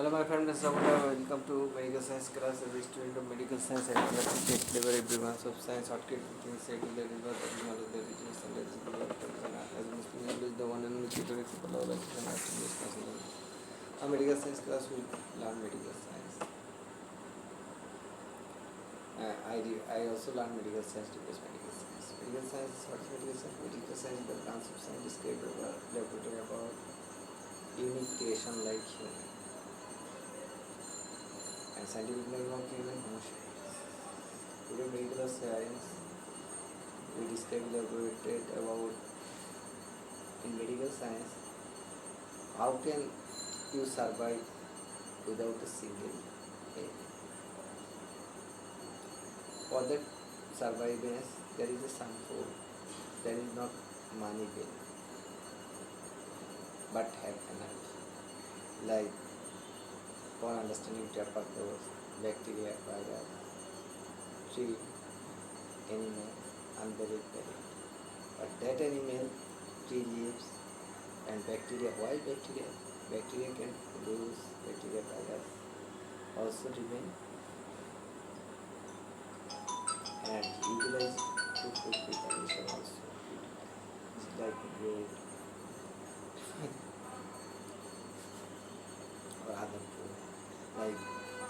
Hello my friend, this is Sohelllll. Welcome to medical science class. As a student of medical science, I would like to take delivery branch of science, shortcut things, say that is what is knowledge, that is just and that is the work as a Muslim is the one and only tutor example of like an activist. A medical science class will learn medical science. I also learn medical science to base medical science. Medical science is what is medical science? Medical science is the branch of science described about laboratory about unique creation like human. And scientific name of human motion. Today medical science we describe elaborated about in medical science how can you survive without a single aim. For that survivance there is a some food, there is not money bill but have energy. Like for understanding purpose, bacteria, virus, tree, animal, unburied parent. But that animal, tree leaves, and bacteria. Why bacteria? Bacteria can produce bacteria virus, also remain and utilize to food preparation also. It's like bread or other food like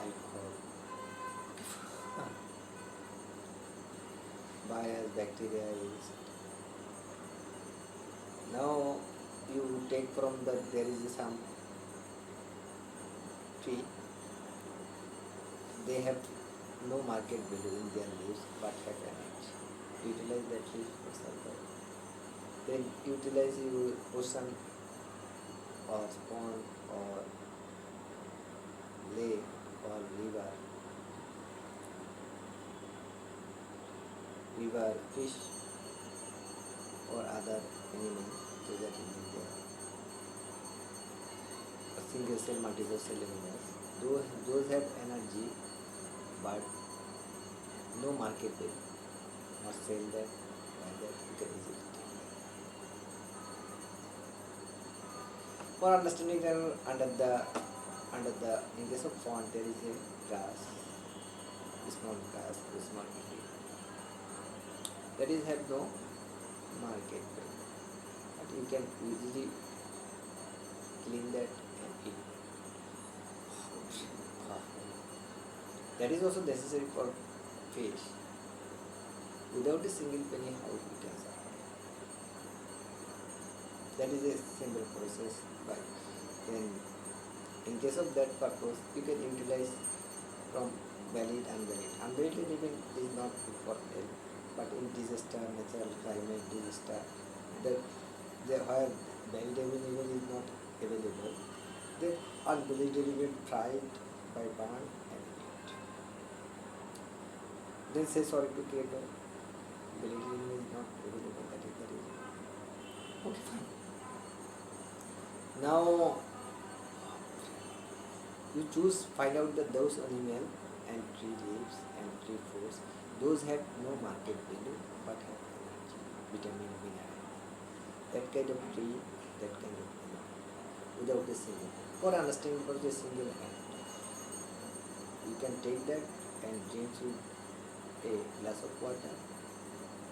alcohol. Bias bacteria is now you take from the there is some tree, they have no market value in their leaves but have energy. Utilize that leaf for survival. Then utilize your ocean or pond or lake or river, fish or other animals to that in India. A single cell, multiple cell animals. Those have energy but no market value. Not sell that, buy that, you can easily take that. For understanding them under the in case of pond there is a grass, small tree. That is have no market value. But you can easily clean that and eat. That is also necessary for fish. Without a single penny, how we can survive? That is a simple process. But then, in case of that purpose, you can utilize from valid and unvalid. Unvalid element is not good for health, but in disaster, natural climate disaster, where valid element is not available, then unvalid element tried by burn and eat. Then say sorry to creator. Valid element is not available. That is the reason. Okay, fine. Now you find out that those animal and tree leaves and tree fruits, those have no market value but have energy, vitamin, mineral. That kind of tree, that kind of animal, without a single. For understanding for a single hand, you can take that and drink with a glass of water.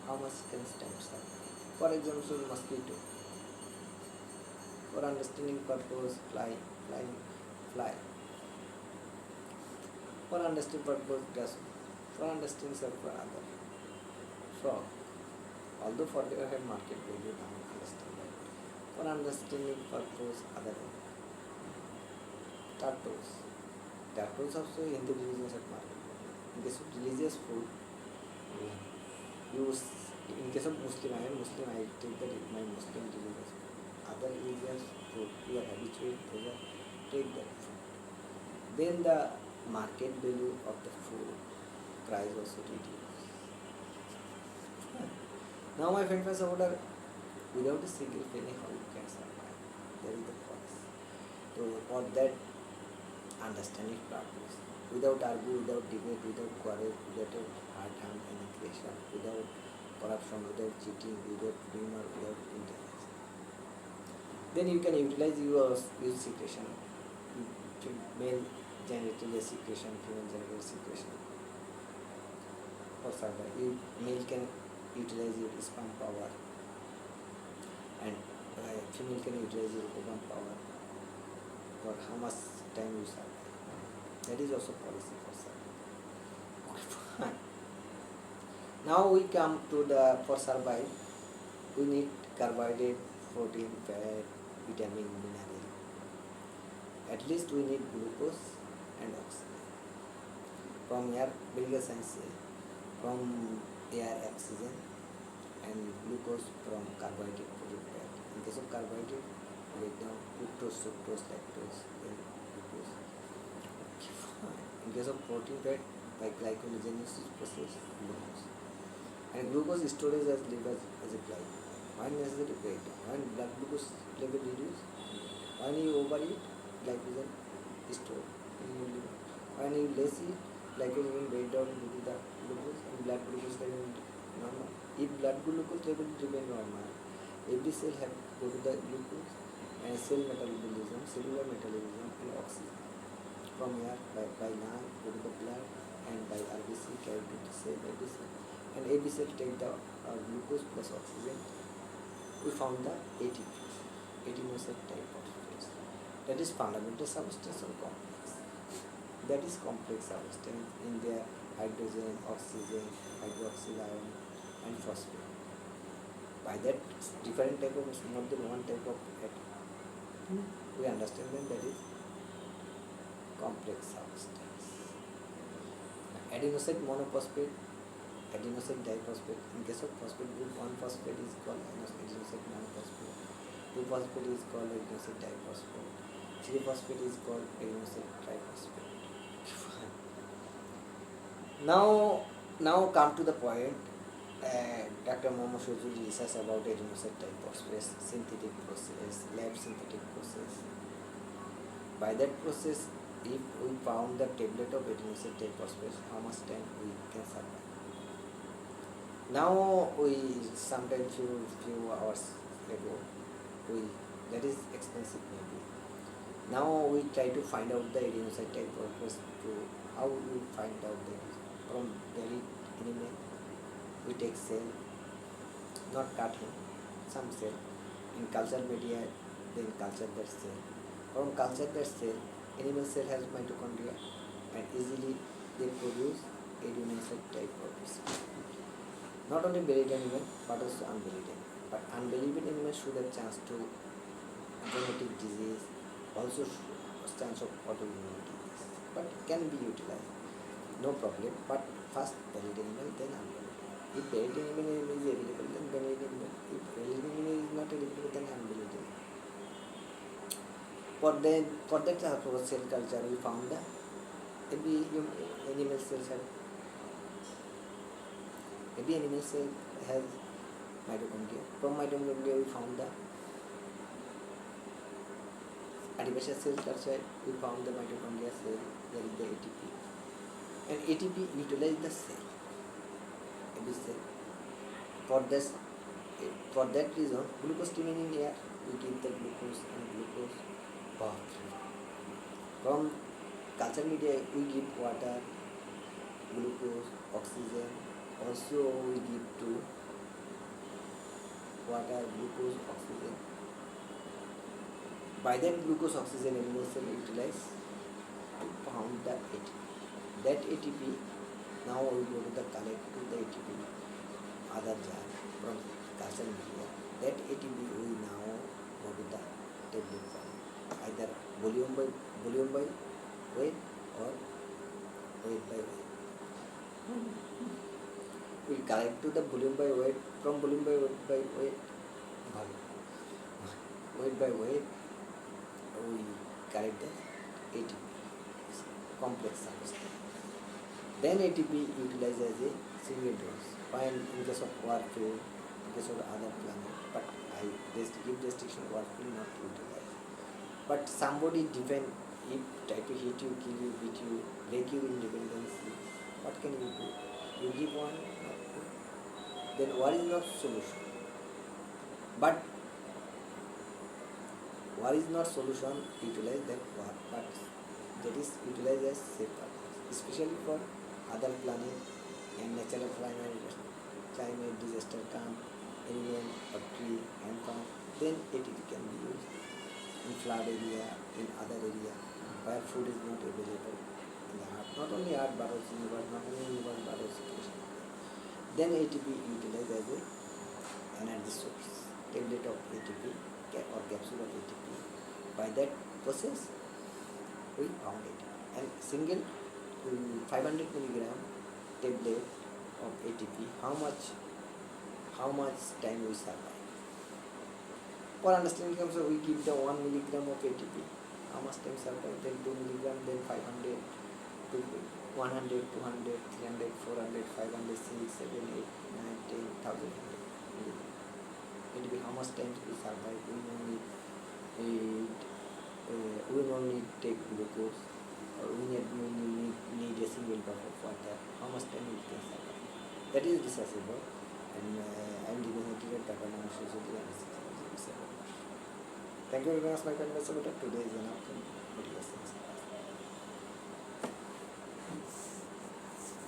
How much can stand up? For example, mosquito. For understanding purpose, fly. For understanding purpose, grasshopper. For understanding for other, frog. Although for they have market value, now understand that. For understanding purpose, other turtles. Turtles also in the religious have market value. In case of religious food, in case of Muslim, I am Muslim, I take that my Muslim religious food. Other religious food, you are habituated to that, take that food. Then the market value of the food price also reduced. Now my friend was order without a single penny how you can survive. There is the price. So for that understanding purpose, without argue, without debate, without quarrel, without hard harm and aggression, without corruption, without cheating, without rumor, without intelligence. Then you can utilize your secretion. male genital secretion, female genital secretion for survival. Male can utilize your sperm power and female can utilize your ovum power for how much time you survive. That is also policy for survival. Okay, fine. Now we come to the for survive. We need carbohydrate, protein, fat, vitamin, mineral. At least we need glucose and oxygen. From air, biological science from air oxygen and glucose from carbohydrate, protein, fat. In case of carbohydrate, break down fructose, sucrose, lactose, then glucose. Okay, fine. In case of protein, fat, by glycogenesis process, glucose. And glucose storage as liver as a glycogen. When necessary breakdown. When blood glucose level reduce, when you overeat, glycogen is stored in your liver. When you less eat, glycogen break down due to the glucose and blood glucose level normal. If blood glucose level remain normal, every cell have go to the glucose and cell metabolism, cellular metabolism and oxygen from here by lung go to the blood and by RBC carried to the cell, every cell. And every cell take the glucose plus oxygen. We found the ATP, adenosine triphosphate. That is fundamental substance or complex. That is complex substance in their hydrogen, oxygen, hydroxyl ion, and phosphate. By that different type of more than one type of atom, we understand that is complex substance. Adenosine monophosphate, adenosine diphosphate. In case of phosphate group, 1 phosphate is called adenosine monophosphate, 2 phosphate is called adenosine diphosphate, 3 phosphate is called adenosine triphosphate. Now come to the point. Dr. Momo Shoji research about adenosine triphosphate synthetic process, lab synthetic process. By that process, if we found the tablet of adenosine triphosphate, how much time we can survive? Now we sometimes few hours ago, that is expensive maybe. Now we try to find out the adenosine triphosphate to how we find out that from daily animal. We take cell, not cut him, some cell, in culture media, then culture that cell. From culture that cell, animal cell has mitochondria and easily they produce adenosine triphosphate. Not only bellied animal but also unbellied animal. But unbellied animal should have chance to genetic disease, also chance of autoimmune disease, but can be utilized, no problem. But first bellied animal, then unbellied. If bellied animal is available, then bellied animal. If bellied animal is not available, then unbellied animal. For that cell culture, we found that every animal cell has mitochondria. From mitochondria, we found the artificial cell culture. We found the mitochondria cell. There is the ATP, and ATP utilize the cell. Every cell. For that reason, glucose remaining here. We give the glucose and glucose bath. From culture media, we give water, glucose, oxygen. Also, we give to water, glucose, oxygen. By that glucose, oxygen, animal cell utilize to found the ATP. That ATP, now we go to the collect to the ATP, other jar from culture media. That ATP we now go to the tablet form, either volume by weight or weight by weight. We collect to the volume by weight, from volume by weight by weight, we collect the ATP, complex substance. Then ATP utilized as a single dose, while in case of warfarin, in case of other planet, but I give restriction warfarin not utilized. But somebody defend, if try to hit you, kill you, beat you, break you independence, what can you do? You give one, not two. Then war is not solution. But war is not solution, utilize that war. But that is utilized as safe purpose, especially for other planet and natural climate disaster come, animal or tree and farm, then ATP can be used in flood area, in other area where food is not available in the earth, not only earth but also universe, not only universe but also creation. Then ATP utilized as a energy source, tablet of ATP or capsule of ATP. By that process, we found it. And single 500 milligram tablet of ATP, how much time we survive? For understanding terms, we give the 1 milligram of ATP. How much time survive? Then 2 milligram, then 500, 100, 200, 300, 400, 500, 6, 7, 8, 9, 10, 1000. It will be how much time we survive. We only take glucose, or we need a single drop of water. How much time we can survive? That is researchable, and I am giving a direct data. Thank you very much, my friend. Today is